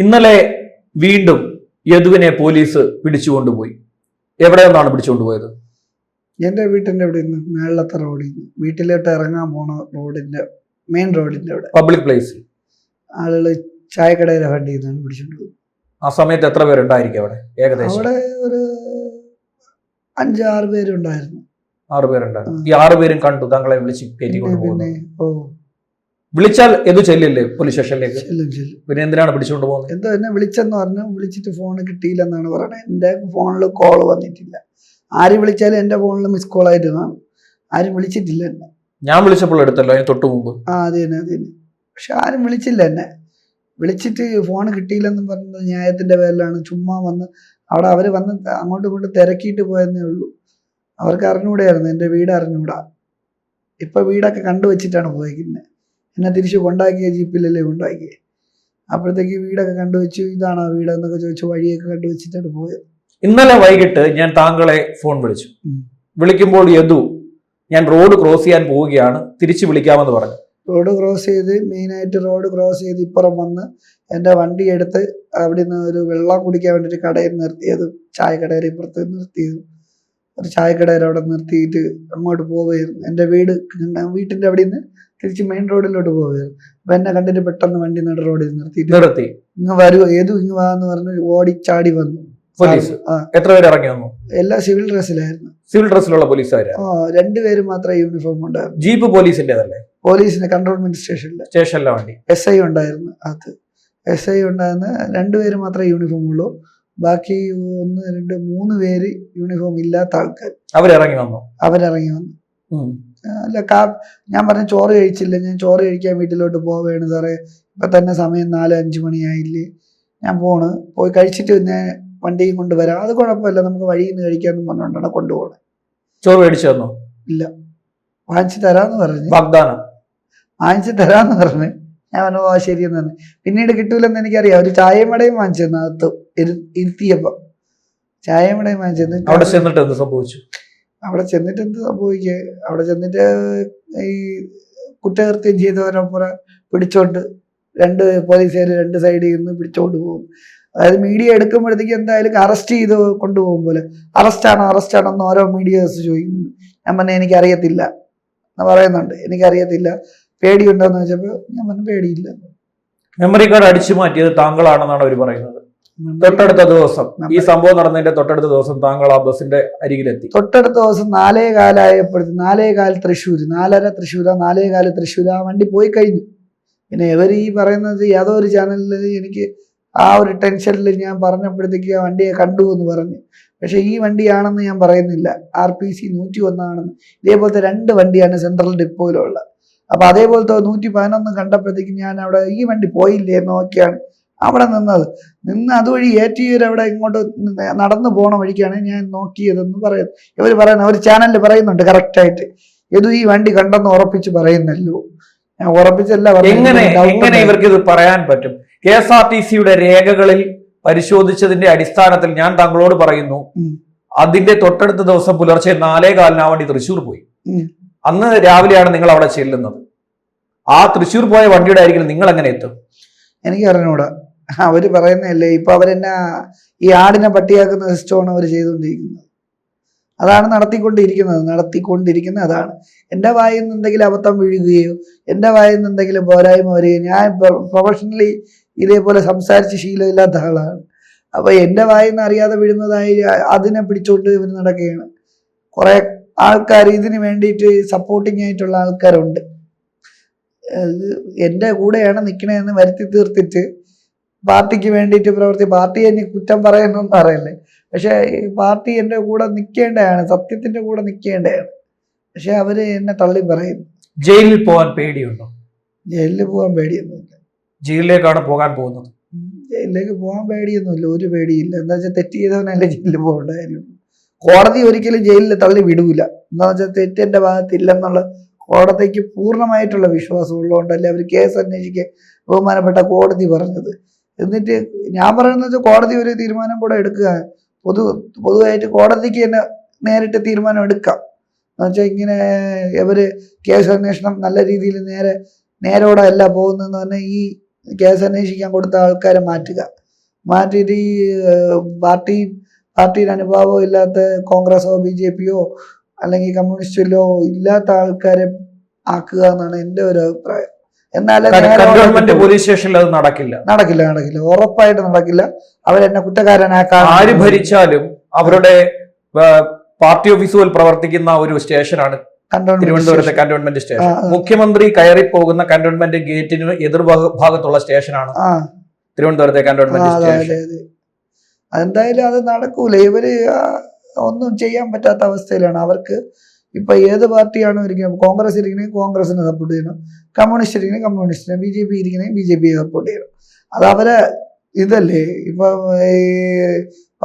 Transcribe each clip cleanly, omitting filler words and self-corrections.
ഇന്നലെ വീണ്ടും യദുവിനെ പോലീസ് പിടിച്ചുകൊണ്ടുപോയി. എവിടെ നിന്നാണ് പിടിച്ചുകൊണ്ടുപോയത്? എൻ്റെ വീട്ടിൻ്റെ അവിടെ നിന്ന് മേളത്തെ റോഡിൽ നിന്ന് വീട്ടിലോട്ട് ഇറങ്ങാൻ പോണ റോഡിന്റെ മെയിൻ റോഡിന്റെ അവിടെ പബ്ലിക് പ്ലേസിൽ ആളുകൾ ചായക്കടയിലെ വണ്ടിയിൽ നിന്നാണ് പിടിച്ചുകൊണ്ടുപോകും. ആ സമയത്ത് എത്ര പേരുണ്ടായിരിക്കും അവിടെ? ഏകദേശം അവിടെ ഒരു 5-6 പേരുണ്ടായിരുന്നു. 6 പേരുണ്ടായിരുന്നു. ഈ 6 പേരും കണ്ടു താങ്കളെ വിളിച്ച് കയറ്റിക്കൊണ്ട് പിന്നെ പോകുന്നത്. വിളിച്ചാൽ എതു ചെല്ലില്ലേ പോലീസ് സ്റ്റേഷനിലേക്ക്? ചെല്ലും. പിന്നെ എന്തിനാണ് പിടിച്ചുകൊണ്ട് പോകുന്നത്? എന്തോ എന്നെ വിളിച്ചെന്ന് പറഞ്ഞു. വിളിച്ചിട്ട് ഫോൺ കിട്ടിയില്ലെന്നാണ് പറയുന്നത്. എൻ്റെ ഫോണിൽ കോൾ വന്നിട്ടില്ല. ആര് വിളിച്ചാലും എൻ്റെ ഫോണിൽ മിസ് കോൾ ആയിട്ട് കാണും. ആരും വിളിച്ചിട്ടില്ല എന്നെ. ഞാൻ വിളിച്ചപ്പോൾ എടുത്തല്ലോ തൊട്ട് മുമ്പ്. അത് തന്നെ. പക്ഷെ ആരും വിളിച്ചില്ല എന്നെ. വിളിച്ചിട്ട് ഫോൺ കിട്ടിയില്ലെന്നും പറഞ്ഞത് ന്യായത്തിന്റെ പേരിലാണ്. ചുമ്മാ വന്ന് അവിടെ അവർ വന്ന് അങ്ങോട്ടും ഇങ്ങോട്ടും തിരക്കിയിട്ട് പോയെന്നേ ഉള്ളൂ. അവർക്ക് അറിഞ്ഞുകൂടെയായിരുന്നു, എൻ്റെ വീട് അറിഞ്ഞുകൂടാ. ഇപ്പൊ വീടൊക്കെ കണ്ടുവച്ചിട്ടാണ് പോയിരിക്കുന്നത്. എന്നെ തിരിച്ച് കൊണ്ടാക്കിയ ജീപ്പിലല്ലേ കൊണ്ടാക്കിയത്. അപ്പോഴത്തേക്ക് വീടൊക്കെ കണ്ടുവച്ചു. ഇതാണോ വീട് എന്നൊക്കെ ചോദിച്ചു. വഴിയൊക്കെ കണ്ടുവച്ചിട്ടാണ് പോയത്. ഇന്നലെ വൈകിട്ട് ഞാൻ താങ്കളെ ഫോൺ വിളിച്ചു. വിളിക്കുമ്പോൾ യദു ഞാൻ റോഡ് ക്രോസ് ചെയ്യാൻ പോവുകയാണ്, തിരിച്ചു വിളിക്കാമെന്ന് പറഞ്ഞു. റോഡ് ക്രോസ് ചെയ്ത് മെയിനായിട്ട് റോഡ് ക്രോസ് ചെയ്ത് ഇപ്പുറം വന്ന് എൻ്റെ വണ്ടി എടുത്ത് അവിടെ നിന്ന് ഒരു വെള്ളം കുടിക്കാൻ വേണ്ടിയിട്ട് കടയിൽ നിർത്തിയത്. ചായക്കടയിൽ ഇപ്പുറത്ത് നിർത്തിയത്. ഒരു ചായക്കടയിൽ അവിടെ നിർത്തിയിട്ട് അങ്ങോട്ട് പോവുകയായിരുന്നു. എൻ്റെ വീട്ടിൻ്റെ അവിടെ നിന്ന് തിരിച്ച് മെയിൻ റോഡിലോട്ട് പോവുകയായിരുന്നു. അപ്പൊ എന്നെ കണ്ടിട്ട് പെട്ടെന്ന് വണ്ടി നട റോഡിൽ നിർത്തി ഇങ്ങ് വരുമോ ഏതു ഇങ്ങ് വാന്ന് പറഞ്ഞ് ഓടിച്ചാടി വന്നു പോലീസ്. എത്ര പേര് ഇറങ്ങി വന്നു? എല്ലാം സിവിൽ ഡ്രസ്സിലായിരുന്നു. സിവിൽ ഡ്രസ്സിലുള്ള പോലീസുകാര്? 2 പേര് മാത്രമേ യൂണിഫോം ഉണ്ടായിരുന്നു. ജീപ്പ് പോലീസിന്റേതല്ലേ? പോലീസിന്റെ കൺട്രോൾമെന്റ് സ്റ്റേഷനിലെ വണ്ടി. SI ഉണ്ടായിരുന്നു. അത് SI ഉണ്ടായിരുന്ന 2 പേര് മാത്രമേ യൂണിഫോം ഉള്ളൂ. ബാക്കി 1, 2, 3 പേര് യൂണിഫോം ഇല്ലാത്ത ആൾക്കാർ. അവരിറങ്ങി വന്നു. അല്ല, ഞാൻ പറഞ്ഞു ചോറ് കഴിച്ചില്ല, ഞാൻ ചോറ് കഴിക്കാൻ വീട്ടിലോട്ട് പോവുകയാണ് സാറേ, ഇപ്പൊ തന്നെ സമയം 4-5 മണിയായില്ലേ, ഞാൻ പോയി കഴിച്ചിട്ട് ഞാൻ വണ്ടിയും കൊണ്ടുവരാം, അത് കുഴപ്പമില്ല, നമുക്ക് വഴിയിൽ നിന്ന് കഴിക്കാമെന്ന് പറഞ്ഞുകൊണ്ടാണ് കൊണ്ടുപോകണത്. ചോറ് മേടിച്ചു തന്നോ? ഇല്ല, വാങ്ങിച്ചു തരാന്ന് പറഞ്ഞു. വാഗ്ദാനം വാങ്ങിച്ചു തരാന്ന് പറഞ്ഞു. ഞാൻ പറഞ്ഞു ശരിയെന്ന് പറഞ്ഞു. പിന്നീട് കിട്ടൂലെന്ന് എനിക്കറിയാം. ഒരു ചായയും വടയും വാങ്ങിച്ചു തന്നു. അകത്ത് ഇരുത്തിയപ്പോ ചായയും വടയും വാങ്ങിച്ചു തന്നു. അവിടെ ചെന്നിട്ട് എന്ത് സംഭവിച്ചു? അവിടെ ചെന്നിട്ട് എന്ത് സംഭവിക്കുക? അവിടെ ചെന്നിട്ട് ഈ കുറ്റകൃത്യം ചെയ്തവരപ്പുറം പിടിച്ചോണ്ട് 2 പോലീസുകാർ 2 സൈഡിൽ നിന്ന് പിടിച്ചോണ്ട് പോകും. അതായത് മീഡിയ എടുക്കുമ്പോഴത്തേക്ക് എന്തായാലും അറസ്റ്റ് ചെയ്ത് കൊണ്ടുപോകും പോലെ. അറസ്റ്റാണോ എന്ന് ഓരോ മീഡിയേഴ്സ് ചോദിക്കുന്നുണ്ട്. ഞാൻ പറഞ്ഞു എനിക്കറിയത്തില്ല എന്ന് പറയുന്നുണ്ട്. എനിക്കറിയത്തില്ല, പേടിയുണ്ടോന്ന് ചോദിച്ചപ്പോൾ ഞാൻ പറഞ്ഞു പേടിയില്ല. മെമ്മറി കാർഡ് അടിച്ചു മാറ്റിയത് താങ്കളാണെന്നാണ് അവർ പറയുന്നത്. തൊട്ടടുത്ത ദിവസം ഈ സംഭവം നടന്നതിന്റെ തൊട്ടടുത്ത ദിവസം താങ്കൾ ആ ബസിന്റെ അരികിലെത്തി. തൊട്ടടുത്ത ദിവസം 4:15 ആയപ്പോഴത്തേക്ക് 4:15 തൃശ്ശൂർ, 4:30 തൃശ്ശൂർ, 4:15 തൃശ്ശൂർ ആ വണ്ടി പോയി കഴിഞ്ഞു. പിന്നെ ഇവർ ഈ പറയുന്നത് ഏതോ ഒരു ചാനലിൽ എനിക്ക് ആ ഒരു ടെൻഷനിൽ ഞാൻ പറഞ്ഞപ്പോഴത്തേക്ക് ആ വണ്ടിയെ കണ്ടു എന്ന് പറഞ്ഞു. പക്ഷെ ഈ വണ്ടിയാണെന്ന് ഞാൻ പറയുന്നില്ല. RPC 101 ആണെന്ന്. ഇതേപോലത്തെ 2 വണ്ടിയാണ് സെൻട്രൽ ഡിപ്പോയിലുള്ളത്. അപ്പൊ അതേപോലത്തെ 111 കണ്ടപ്പോഴത്തേക്ക് ഞാൻ അവിടെ ഈ വണ്ടി പോയില്ലേ എന്ന് നോക്കിയാണ് അവിടെ നിന്ന് അതുവഴി അവിടെ ഇങ്ങോട്ട് നടന്നു പോണ വഴിക്കാണ് ഞാൻ നോക്കിയതെന്ന് പറയുന്നത്. ഇവർ പറയുന്നത്, ഒരു ചാനലിൽ പറയുന്നുണ്ട് കറക്റ്റായിട്ട്, ഏതു ഈ വണ്ടി കണ്ടെന്ന് ഉറപ്പിച്ച് പറയുന്നല്ലോ. ഞാൻ ഉറപ്പിച്ചല്ല. എങ്ങനെ ഇവർക്ക് ഇത് പറയാൻ പറ്റും? KSRTCയുടെ രേഖകളിൽ പരിശോധിച്ചതിന്റെ അടിസ്ഥാനത്തിൽ ഞാൻ താങ്കളോട് പറയുന്നു, അതിന്റെ തൊട്ടടുത്ത ദിവസം പുലർച്ചെ 4:15 വണ്ടി തൃശ്ശൂർ പോയി. അന്ന് രാവിലെയാണ് നിങ്ങൾ അവിടെ ചെല്ലുന്നത്. ആ തൃശ്ശൂർ പോയ വണ്ടിയുടെ ആയിരിക്കും നിങ്ങൾ എങ്ങനെ എത്തും? എനിക്ക് അറിഞ്ഞൂടാ. അവര് പറയുന്നതല്ലേ. ഇപ്പൊ അവരെന്നാ ഈ ആടിനെ പട്ടിയാക്കുന്ന സിസ്റ്റമാണ് അവർ ചെയ്തുകൊണ്ടിരിക്കുന്നത്. അതാണ് നടത്തിക്കൊണ്ടിരിക്കുന്നത് അതാണ്. എൻ്റെ വായിൽ നിന്ന് എന്തെങ്കിലും അബദ്ധം വീഴുകയോ എൻ്റെ വായിൽ നിന്ന് എന്തെങ്കിലും പോരായ്മ വരികയോ, ഞാൻ പ്രൊഫഷണലി ഇതേപോലെ സംസാരിച്ച് ശീലമില്ലാത്ത ആളാണ്. അപ്പൊ എൻ്റെ വായിൽ നിന്ന് അറിയാതെ വീഴുന്നതായി അതിനെ പിടിച്ചോണ്ട് ഇവർ നടക്കുകയാണ്. കുറെ ആൾക്കാർ ഇതിന് വേണ്ടിയിട്ട് സപ്പോർട്ടിങ് ആയിട്ടുള്ള ആൾക്കാരുണ്ട്. എൻ്റെ കൂടെയാണ് നിൽക്കണതെന്ന് വരുത്തി തീർത്തിട്ട് പാർട്ടിക്ക് വേണ്ടിയിട്ട് പാർട്ടി എന്നെ കുറ്റം പറയുന്നൊന്നും അറിയില്ലേ. പക്ഷെ പാർട്ടി എൻ്റെ കൂടെ നിൽക്കേണ്ടതാണ്, സത്യത്തിന്റെ കൂടെ നിൽക്കേണ്ടതാണ്. പക്ഷെ അവര് എന്നെ തള്ളി പറയുന്നു. ജയിലിൽ പോകാൻ പേടിയുണ്ടോ? ജയിലിൽ പോകാൻ പേടിയൊന്നുമില്ല. ജയിലിലേക്കാണ് പോകാൻ പോകുന്നത്. ജയിലിലേക്ക് പോകാൻ പേടിയൊന്നുമില്ല, ഒരു പേടിയില്ല. എന്താ വെച്ചാൽ തെറ്റ് ചെയ്തവനല്ലേ ജയിലിൽ പോകേണ്ട കാര്യമുള്ളൂ. കോടതി ഒരിക്കലും ജയിലിൽ തള്ളി വിടൂല. എന്താ വെച്ചാൽ തെറ്റ് എൻ്റെ ഭാഗത്തില്ലെന്നുള്ള കോടതിക്ക് പൂർണ്ണമായിട്ടുള്ള വിശ്വാസം ഉള്ളതുകൊണ്ടല്ലേ അവർ കേസ് അന്വേഷിക്കാൻ ബഹുമാനപ്പെട്ട കോടതി പറഞ്ഞത്. എന്നിട്ട് ഞാൻ പറയുന്നത് കോടതി ഒരു തീരുമാനം കൂടെ എടുക്കുക. പൊതുവായിട്ട് കോടതിക്ക് തന്നെ നേരിട്ട് തീരുമാനം എടുക്കാം. എന്ന് വെച്ചാൽ ഇങ്ങനെ ഇവര് കേസ് അന്വേഷണം നല്ല രീതിയിൽ നേരോടെ അല്ല പോകുന്നതെന്ന് പറഞ്ഞാൽ ഈ കേസ് അന്വേഷിക്കാൻ കൊടുത്ത ആൾക്കാരെ മാറ്റിയിട്ട് ഈ പാർട്ടിയുടെ അനുഭാവം ഇല്ലാത്ത കോൺഗ്രസോ BJPയോ അല്ലെങ്കിൽ കമ്മ്യൂണിസ്റ്റിലോ ഇല്ലാത്ത ആൾക്കാരെ ആക്കുക എന്നാണ് എൻ്റെ ഒരു അഭിപ്രായം. എന്നാലേ കന്റോൺമെന്റ് പോലീസ് സ്റ്റേഷനിൽ അത് നടക്കില്ല, ഉറപ്പായിട്ട് നടക്കില്ല. അവരെന്നെ കുറ്റക്കാരനാക്കാൻ ആര് ഭരിച്ചാലും അവരുടെ പാർട്ടി ഓഫീസുകൾ പ്രവർത്തിക്കുന്ന ഒരു സ്റ്റേഷനാണ് തിരുവനന്തപുരത്തെ കന്റോൺമെന്റ് സ്റ്റേഷൻ. മുഖ്യമന്ത്രി കയറി പോകുന്ന കന്റോൺമെന്റ് ഗേറ്റിന് എതിർഭാഗത്തുള്ള സ്റ്റേഷനാണ് തിരുവനന്തപുരത്തെ കന്റോൺമെന്റ് സ്റ്റേഷൻ. എന്തായാലും അത് നടക്കൂല. ഇവര് ഒന്നും ചെയ്യാൻ പറ്റാത്ത അവസ്ഥയിലാണ്. അവർക്ക് ഇപ്പൊ ഏത് പാർട്ടിയാണോ ഇരിക്കുന്നത്, കോൺഗ്രസ് ഇരിക്കണമെങ്കിൽ കോൺഗ്രസിനെ സപ്പോർട്ട് ചെയ്യണം, കമ്മ്യൂണിസ്റ്റ് ഇരിക്കണമെങ്കിൽ കമ്മ്യൂണിസ്റ്റിനെ, BJP ഇരിക്കണമെങ്കിൽ BJPയെ സപ്പോർട്ട് ചെയ്യണം. അത് അവരെ ഇതല്ലേ. ഇപ്പൊ ഈ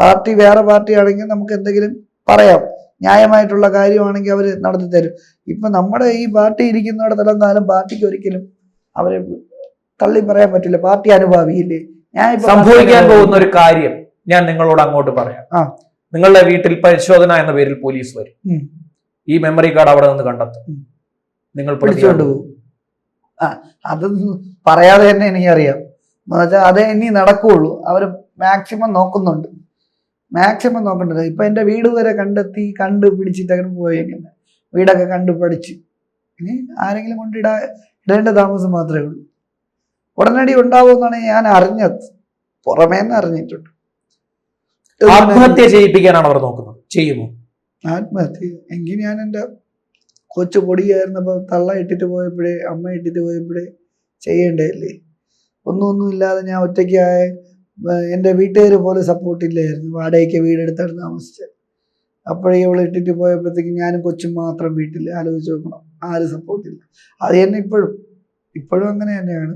പാർട്ടി വേറെ പാർട്ടി ആണെങ്കിൽ നമുക്ക് എന്തെങ്കിലും പറയാം, ന്യായമായിട്ടുള്ള കാര്യമാണെങ്കിൽ അവർ നടത്തി തരും. ഇപ്പൊ നമ്മുടെ ഈ പാർട്ടി ഇരിക്കുന്നിടത്തോളം പാർട്ടിക്ക് ഒരിക്കലും അവരെ തള്ളി പറയാൻ പറ്റില്ല. പാർട്ടി അനുഭാവിയില്ലേ. ഞാൻ സംഭവിക്കാൻ പോകുന്ന ഒരു കാര്യം ഞാൻ നിങ്ങളോട് അങ്ങോട്ട് പറയാം. നിങ്ങളുടെ വീട്ടിൽ പരിശോധന എന്ന പേരിൽ പോലീസ് വരും. ഈ മെമ്മറി കാർഡ് അവിടെ നിന്ന് കണ്ടെത്തും, നിങ്ങൾ പിടിച്ചുകൊണ്ട് പോകും. അതൊന്നും പറയാതെ തന്നെ എനിക്കറിയാം. എന്നുവെച്ചാൽ അതേ ഇനി നടക്കുകയുള്ളൂ. അവർ മാക്സിമം നോക്കുന്നുണ്ട്. ഇപ്പൊ എന്റെ വീട് വരെ കണ്ടുപിടിച്ചിട്ട് അങ്ങനെ പോയേക്കുന്നത്. വീടൊക്കെ പഠിച്ച് ഇനി ആരെങ്കിലും ഇടേണ്ട താമസം മാത്രമേ ഉള്ളൂ. ഉടനടി ഉണ്ടാവുമെന്നാണ് ഞാൻ അറിഞ്ഞത്, പുറമേന്ന് അറിഞ്ഞിട്ടുണ്ട്. ആത്മഹത്യ ചെയ്യിപ്പിക്കാനാണ് അവർ നോക്കുന്നത്. ചെയ്യുമോ ആത്മഹത്യ? എങ്കിൽ ഞാൻ എൻ്റെ കൊച്ചു പൊടിയായിരുന്നപ്പോൾ തള്ള ഇട്ടിട്ട് പോയപ്പോഴേ, അമ്മ ഇട്ടിട്ട് പോയപ്പോഴേ ചെയ്യേണ്ടതല്ലേ. ഒന്നും ഇല്ലാതെ ഞാൻ ഒറ്റയ്ക്കായ, എൻ്റെ വീട്ടുകാർ പോലും സപ്പോർട്ടില്ലായിരുന്നു. വാടകയ്ക്ക് വീടെടുത്താണ് താമസിച്ചത്. അപ്പോഴേ ഇവളെ ഇട്ടിട്ട് പോയപ്പോഴത്തേക്ക് ഞാനും കൊച്ചും മാത്രം വീട്ടിൽ. ആലോചിച്ച് നോക്കണം, ആരും സപ്പോർട്ടില്ല. അത് തന്നെ ഇപ്പോഴും അങ്ങനെ തന്നെയാണ്.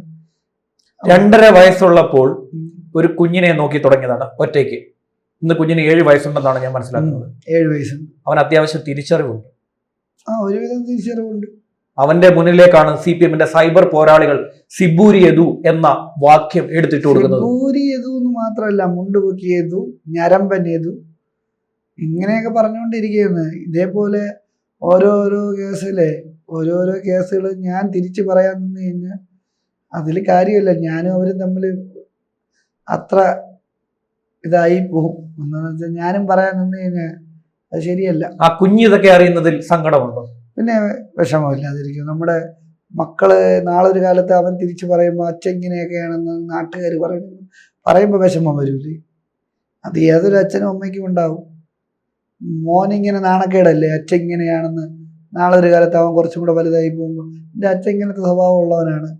2.5 വയസ്സുള്ളപ്പോൾ ഒരു കുഞ്ഞിനെ നോക്കി തുടങ്ങിയതാണ് ഒറ്റയ്ക്ക്. ഇന്ന് കുഞ്ഞിന് 7 വയസ്സുണ്ടെന്നാണ് ഞാൻ മനസ്സിലാക്കുന്നത്. 7 വയസ്സുണ്ട്. അവൻ അത്യാവശ്യം തിരിച്ചറിവുണ്ട്. ഒരുവിധം തിരിച്ചറിവുണ്ട്. അവന്റെ മുന്നിലേക്കാണ് CPM-ന്റെ സൈബർ പോരാളികൾ സിബൂരി യദു എന്ന വാക്യം എടുത്തിട്ട് കൊടുക്കുന്നത്. സിബൂരി യദു എന്ന് മാത്രമല്ല, മുണ്ടുപൊക്കി യദു, ഞരമ്പൻ യദു, ഇങ്ങനെയൊക്കെ പറഞ്ഞുകൊണ്ടിരിക്കുകയാണ്. ഇതേപോലെ ഓരോരോ കേസുകൾ ഞാൻ തിരിച്ചു പറയാൻ നിന്ന് കഴിഞ്ഞാൽ അതിൽ കാര്യമില്ല. ഞാനും അവരും തമ്മിൽ അത്ര ഇതായി പോകും. എന്താണെന്ന് വെച്ചാൽ ഞാനും പറയാൻ നിന്ന് കഴിഞ്ഞാൽ അത് ശരിയല്ല. ആ കുഞ്ഞ് ഇതൊക്കെ അറിയുന്നതിൽ സങ്കടമുണ്ടോ? പിന്നെ വിഷമമില്ലാതിരിക്കും. നമ്മുടെ മക്കള് നാളെ ഒരു കാലത്ത് അവൻ തിരിച്ചു പറയുമ്പോൾ അച്ഛൻ ഇങ്ങനെയൊക്കെയാണെന്ന് നാട്ടുകാർ പറയുമ്പോൾ വിഷമം വരൂലേ? അത് ഏതൊരു അച്ഛനും അമ്മയ്ക്കും ഉണ്ടാവും. മോനിങ്ങനെ നാണക്കേടല്ലേ അച്ഛൻ ഇങ്ങനെയാണെന്ന്. നാളെ ഒരു കാലത്ത് അവൻ കുറച്ചും കൂടെ വലുതായി പോകുമ്പോൾ എൻ്റെ അച്ഛൻ ഇങ്ങനത്തെ സ്വഭാവം ഉള്ളവനാണ്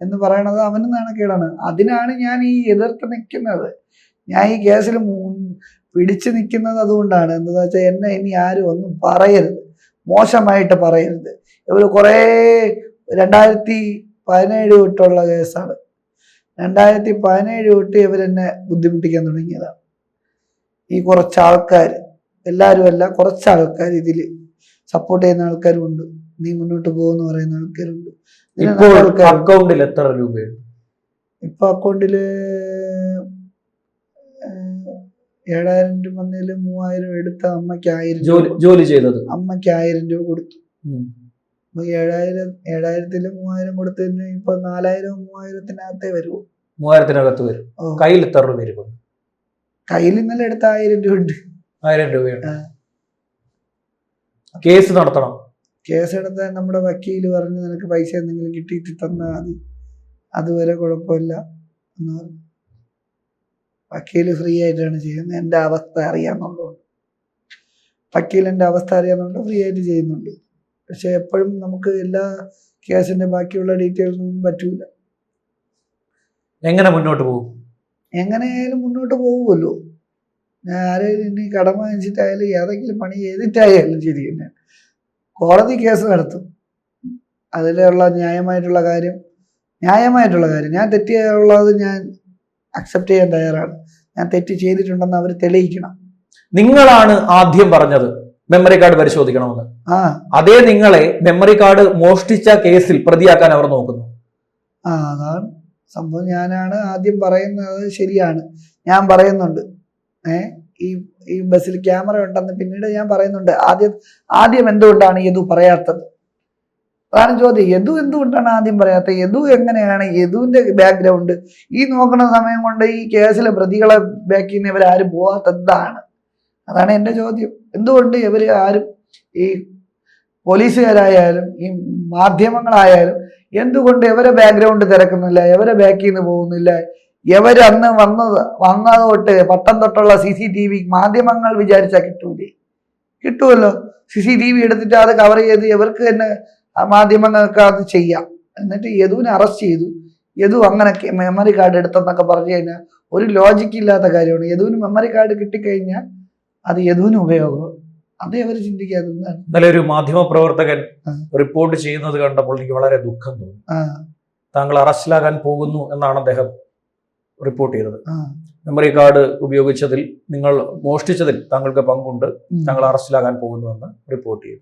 എന്ന് പറയണത് അവന് നാണക്കേടാണ്. അതിനാണ് ഞാൻ ഈ എതിർത്ത് നിൽക്കുന്നത്. ഞാൻ ഈ കേസിൽ പിടിച്ചു നിൽക്കുന്നത് അതുകൊണ്ടാണ്. എന്താണെന്ന് വെച്ചാൽ എന്നെ ഇനി ആരും ഒന്നും പറയരുത്, മോശമായിട്ട് പറയരുത്. ഇവർ കുറേ 2017 തൊട്ടുള്ള കേസാണ്. 2017 തൊട്ട് ഇവരെന്നെ ബുദ്ധിമുട്ടിക്കാൻ തുടങ്ങിയതാണ്. ഈ കുറച്ച് ആൾക്കാർ, എല്ലാവരും അല്ല, കുറച്ച് ആൾക്കാർ ഇതിൽ സപ്പോർട്ട് ചെയ്യുന്ന ആൾക്കാരും ഉണ്ട്. നീ മുന്നോട്ട് പോകുമെന്ന് പറയുന്ന ആൾക്കാരുണ്ട്. അക്കൗണ്ടിൽ എത്ര രൂപയുണ്ട്? ഇപ്പൊ അക്കൗണ്ടില് 7,000 രൂപ വന്നതില് 3,000 എടുത്ത അമ്മയ്ക്ക് 1,000 ജോലി ചെയ്തത് അമ്മയ്ക്ക് 1,000 രൂപ കൊടുത്തു. 7,000-ല് 3,000 കൊടുത്തതിന് ഇപ്പൊ 4,000-3,000-ത്തിനകത്തേ വരുമോ? 3,000-ത്തിനകത്ത് വരും. കയ്യിൽ എത്ര രൂപ വരും? കയ്യിൽ ഇന്നലെ എടുത്ത 1,000 രൂപ ഉണ്ട്. 1,000 രൂപയുണ്ട്. കേസ് നടത്തണം. കേസ് എടുത്താൽ നമ്മുടെ വക്കീല് പറഞ്ഞു നിനക്ക് പൈസ എന്തെങ്കിലും കിട്ടിയിട്ട് തന്നാൽ മതി, അതുവരെ കുഴപ്പമില്ല എന്ന് പറഞ്ഞു. വക്കീല് ഫ്രീ ആയിട്ടാണ് ചെയ്യുന്നത്. എൻ്റെ അവസ്ഥ അറിയാമെന്നുള്ളതുകൊണ്ട്, വക്കീലിൻ്റെ അവസ്ഥ അറിയാമെന്നുണ്ട് ഫ്രീ ആയിട്ട് ചെയ്യുന്നുണ്ട്. പക്ഷെ എപ്പോഴും നമുക്ക് എല്ലാ കേസിന്റെ ബാക്കിയുള്ള ഡീറ്റെയിൽസ് ഒന്നും പറ്റൂല. എങ്ങനെ മുന്നോട്ട് പോകും? എങ്ങനെയായാലും മുന്നോട്ട് പോകുമല്ലോ. ഞാൻ ആരെയും ഇനി കടമ വാങ്ങിച്ചിട്ടായാലും ഏതെങ്കിലും പണി ചെയ്തിട്ടായാലും ശരി തന്നെ കോടതി കേസ് നടത്തും. അതിലുള്ള ന്യായമായിട്ടുള്ള കാര്യം ഞാൻ തെറ്റുള്ളത് ഞാൻ അക്സെപ്റ്റ് ചെയ്യാൻ തയ്യാറാണ്. ഞാൻ തെറ്റ് ചെയ്തിട്ടുണ്ടെന്ന് അവർ തെളിയിക്കണം. നിങ്ങളാണ് ആദ്യം പറഞ്ഞത് മെമ്മറി കാർഡ് പരിശോധിക്കണമെന്ന്. അതേ നിങ്ങളെ മെമ്മറി കാർഡ് മോഷ്ടിച്ച കേസിൽ പ്രതിയാക്കാൻ അവർ നോക്കുന്നു. അതാണ് സംഭവം. ഞാനാണ് ആദ്യം പറയുന്നത്. ശരിയാണ്, ഞാൻ പറയുന്നുണ്ട്. ഈ ബസ്സിൽ ക്യാമറ ഉണ്ടെന്ന് പിന്നീട് ഞാൻ പറയുന്നുണ്ട്. ആദ്യം എന്തുകൊണ്ടാണ് ഇത് പറയാത്തത്? അതാണ് ചോദ്യം. യദു എന്തുകൊണ്ടാണ് ആദ്യം പറയാത്തത്? യദു എങ്ങനെയാണ്? യദുവിന്റെ ബാക്ക്ഗ്രൗണ്ട് ഈ നോക്കുന്ന സമയം കൊണ്ട് ഈ കേസിലെ പ്രതികളെ ബാക്കിൽ നിന്ന് ഇവരാരും പോകാത്ത എന്താണ്? അതാണ് എൻ്റെ ചോദ്യം. എന്തുകൊണ്ട് ഇവർ ആരും, ഈ പോലീസുകാരായാലും ഈ മാധ്യമങ്ങളായാലും എന്തുകൊണ്ട് ഇവരെ ബാക്ക്ഗ്രൗണ്ട് തിരക്കുന്നില്ല, ഇവരെ ബാക്കിൽ നിന്ന് പോകുന്നില്ല? ഇവർ അന്ന് വന്നത് തൊട്ട് പട്ടം തൊട്ടുള്ള CCTV മാധ്യമങ്ങൾ വിചാരിച്ചാൽ കിട്ടൂലേ? കിട്ടുമല്ലോ. CCTV എടുത്തിട്ട് അത് കവർ ചെയ്ത് ഇവർക്ക് തന്നെ മാധ്യമങ്ങൾക്ക് അത് ചെയ്യാം. എന്നിട്ട് യദുവിനെ അറസ്റ്റ് ചെയ്തു. യദു അങ്ങനെ മെമ്മറി കാർഡ് എടുത്തെന്നൊക്കെ പറഞ്ഞു കഴിഞ്ഞാൽ ഒരു ലോജിക്ക് ഇല്ലാത്ത കാര്യമാണ്. യദുവിന് മെമ്മറി കാർഡ് കിട്ടിക്കഴിഞ്ഞാൽ അത് യദുവിന് ഉപയോഗം. അതേ അവർ ചിന്തിക്കാത്തതാണ്. ഇന്നലെ ഒരു മാധ്യമ പ്രവർത്തകൻ റിപ്പോർട്ട് ചെയ്യുന്നത് കണ്ടപ്പോൾ എനിക്ക് വളരെ ദുഃഖം തോന്നി. താങ്കൾ അറസ്റ്റിലാകാൻ പോകുന്നു എന്നാണ് അദ്ദേഹം റിപ്പോർട്ട് ചെയ്തത്. മെമ്മറി കാർഡ് ഉപയോഗിച്ചതിൽ, നിങ്ങൾ മോഷ്ടിച്ചതിൽ താങ്കൾക്ക് പങ്കുണ്ട്, താങ്കൾ അറസ്റ്റിലാകാൻ പോകുന്നു എന്ന് റിപ്പോർട്ട് ചെയ്തു.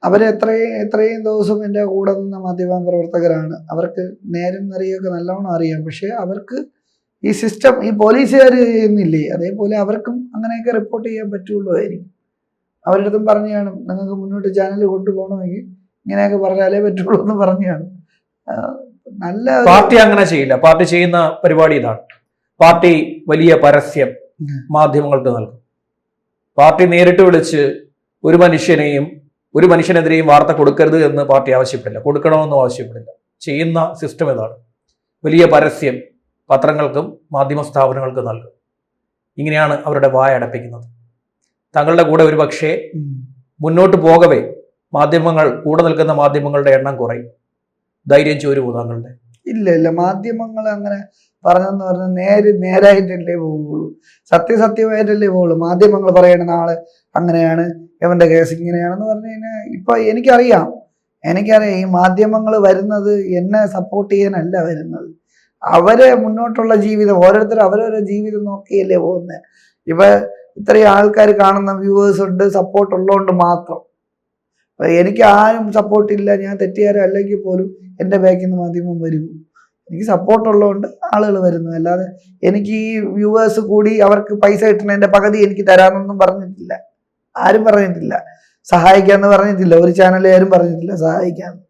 അവര് എത്രയും ദിവസം എൻ്റെ കൂടെ നിന്ന മാധ്യമ പ്രവർത്തകരാണ്. അവർക്ക് നേരും നിറയൊക്കെ നല്ലോണം അറിയാം. പക്ഷെ അവർക്ക് ഈ സിസ്റ്റം, ഈ പോലീസുകാർ ചെയ്യുന്നില്ലേ, അതേപോലെ അവർക്കും അങ്ങനെയൊക്കെ റിപ്പോർട്ട് ചെയ്യാൻ പറ്റുള്ളൂ ആയിരിക്കും. അവരുടെ അടുത്തും പറഞ്ഞു കാണും, നിങ്ങൾക്ക് മുന്നോട്ട് ചാനൽ കൊണ്ടുപോകണമെങ്കിൽ ഇങ്ങനെയൊക്കെ പറഞ്ഞാലേ പറ്റുള്ളൂ എന്ന് പറഞ്ഞു കാണും. നല്ല പാർട്ടി അങ്ങനെ ചെയ്യില്ല. പാർട്ടി ചെയ്യുന്ന പരിപാടി ഇതാണ്. പാർട്ടി വലിയ പരസ്യം മാധ്യമങ്ങൾക്ക് നൽകും. പാർട്ടി നേരിട്ട് വിളിച്ച് ഒരു മനുഷ്യനെതിരെയും വാർത്ത കൊടുക്കരുത് എന്ന് പാർട്ടി ആവശ്യപ്പെടില്ല, കൊടുക്കണമെന്നും ആവശ്യപ്പെടില്ല. ചെയ്യുന്ന സിസ്റ്റം ഇതാണ്. വലിയ പരസ്യം പത്രങ്ങൾക്കും മാധ്യമ സ്ഥാപനങ്ങൾക്കും നൽകും. ഇങ്ങനെയാണ് അവരുടെ വായ അടപ്പിക്കുന്നത്. താങ്കളുടെ കൂടെ ഒരു പക്ഷേ മുന്നോട്ട് പോകവേ കൂടെ നിൽക്കുന്ന മാധ്യമങ്ങളുടെ എണ്ണം കുറയും. ധൈര്യം ചോരുമോ താങ്കളുടെ? ഇല്ല, മാധ്യമങ്ങൾ അങ്ങനെ പറഞ്ഞെന്ന് പറഞ്ഞാൽ നേരായിട്ടല്ലേ പോവുള്ളൂ, സത്യമായിട്ടല്ലേ പോവുള്ളൂ. മാധ്യമങ്ങൾ പറയണ നാളെ അങ്ങനെയാണ്, ഇവന്റെ കേസ് ഇങ്ങനെയാണെന്ന് പറഞ്ഞു കഴിഞ്ഞാൽ ഇപ്പൊ എനിക്കറിയാം ഈ മാധ്യമങ്ങൾ വരുന്നത് എന്നെ സപ്പോർട്ട് ചെയ്യാനല്ല വരുന്നത്. അവരെ മുന്നോട്ടുള്ള ജീവിതം, ഓരോരുത്തർ അവരവരുടെ ജീവിതം നോക്കിയല്ലേ പോകുന്നത്. ഇപ്പൊ ഇത്രയും ആൾക്കാർ കാണുന്ന വ്യൂവേഴ്സ് ഉണ്ട്, സപ്പോർട്ട് ഉള്ളതുകൊണ്ട് മാത്രം. എനിക്ക് ആരും സപ്പോർട്ടില്ല, ഞാൻ തെറ്റുകാരോ അല്ലെങ്കിൽ പോലും എൻ്റെ ബാക്കിൽ നിന്ന് മാധ്യമം വരും. എനിക്ക് സപ്പോർട്ട് ഉള്ളതുകൊണ്ട് ആളുകൾ വരുന്നു. അല്ലാതെ എനിക്ക് ഈ വ്യൂവേഴ്സ് കൂടി അവർക്ക് പൈസ കിട്ടുന്നതിൻ്റെ പകുതി എനിക്ക് തരാമെന്നൊന്നും പറഞ്ഞിട്ടില്ല, ആരും പറഞ്ഞിട്ടില്ല. സഹായിക്കാമെന്ന് പറഞ്ഞിട്ടില്ല, ഒരു ചാനലുകാരും പറഞ്ഞിട്ടില്ല സഹായിക്കാമെന്ന്.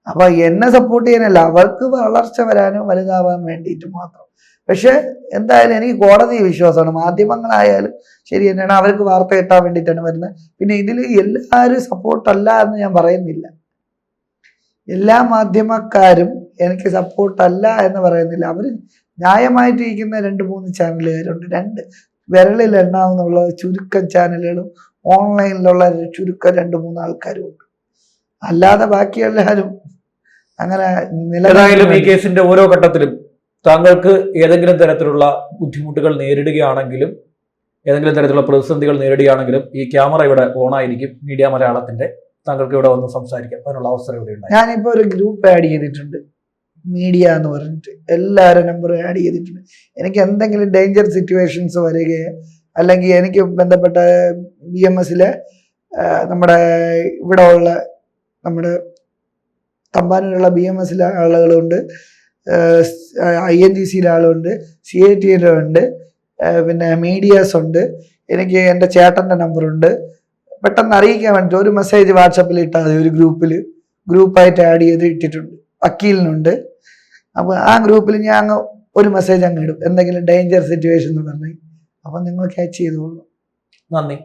അപ്പൊ എന്നെ സപ്പോർട്ട് ചെയ്യാനല്ല, അവർക്ക് വളർച്ച വരാനോ വലുതാവാൻ വേണ്ടിയിട്ട് മാത്രം. പക്ഷെ എന്തായാലും എനിക്ക് കോടതി വിശ്വാസമാണ്. മാധ്യമങ്ങളായാലും ശരി തന്നെയാണ്, അവർക്ക് വാർത്ത കിട്ടാൻ വേണ്ടിയിട്ടാണ് വരുന്നത്. പിന്നെ ഇതിൽ എല്ലാവരും സപ്പോർട്ടല്ല എന്ന് ഞാൻ പറയുന്നില്ല. എല്ലാ മാധ്യമക്കാരും എനിക്ക് സപ്പോർട്ടല്ല എന്ന് പറയുന്നില്ല. അവർ ന്യായമായിട്ടിരിക്കുന്ന 2-3 ചാനലുകാരുണ്ട്. 2 വിരലിൽ എണ്ണാവുന്നുള്ള ചുരുക്കം ചാനലുകളും ഓൺലൈനിലുള്ള ചുരുക്കം 2-3 ആൾക്കാരും ഉണ്ട്. അല്ലാതെ ബാക്കിയെല്ലാവരും അങ്ങനെ ഏതായാലും ഈ കേസിന്റെ ഓരോ ഘട്ടത്തിലും താങ്കൾക്ക് ഏതെങ്കിലും തരത്തിലുള്ള ബുദ്ധിമുട്ടുകൾ നേരിടുകയാണെങ്കിലും, ഏതെങ്കിലും തരത്തിലുള്ള പ്രതിസന്ധികൾ നേരിടുകയാണെങ്കിലും ഈ ക്യാമറ ഇവിടെ ഓണായിരിക്കും. മീഡിയ മലയാളത്തിന്റെ. താങ്കൾക്ക് ഇവിടെ വന്ന് സംസാരിക്കാം, അതിനുള്ള അവസരം ഇവിടെ ഉണ്ട്. ഞാനിപ്പോൾ ഒരു ഗ്രൂപ്പ് ആഡ് ചെയ്തിട്ടുണ്ട്, മീഡിയ എന്ന് പറഞ്ഞിട്ട്. എല്ലാവരും നമ്പറും ആഡ് ചെയ്തിട്ടുണ്ട്. എനിക്ക് എന്തെങ്കിലും ഡേഞ്ചർ സിറ്റുവേഷൻസ് വരികയോ അല്ലെങ്കിൽ എനിക്ക് ബന്ധപ്പെട്ട BMSലെ നമ്മുടെ ഇവിടെ ഉള്ള നമ്മുടെ തമ്പാനൂരുള്ള BMSലെ ആളുകളുണ്ട്, INGCയിലെ ആളുണ്ട്, CITയിലെ ഉണ്ട്, പിന്നെ മീഡിയാസ് ഉണ്ട്. എനിക്ക് എൻ്റെ ചേട്ടൻ്റെ നമ്പറുണ്ട്. പെട്ടെന്ന് അറിയിക്കാൻ വേണ്ടി ഒരു മെസ്സേജ് വാട്സപ്പിൽ ഇട്ടാൽ മതി. ഒരു ഗ്രൂപ്പായിട്ട് ആഡ് ചെയ്ത് ഇട്ടിട്ടുണ്ട്. വക്കീലിനുണ്ട്. അപ്പോൾ ആ ഗ്രൂപ്പിൽ ഞാൻ അങ്ങ് ഒരു മെസ്സേജ് അങ്ങ് ഇടും, എന്തെങ്കിലും ഡേഞ്ചർ സിറ്റുവേഷൻ എന്ന് പറഞ്ഞാൽ. അപ്പം നിങ്ങൾ ക്യാച്ച് ചെയ്തോളൂ. നന്ദി.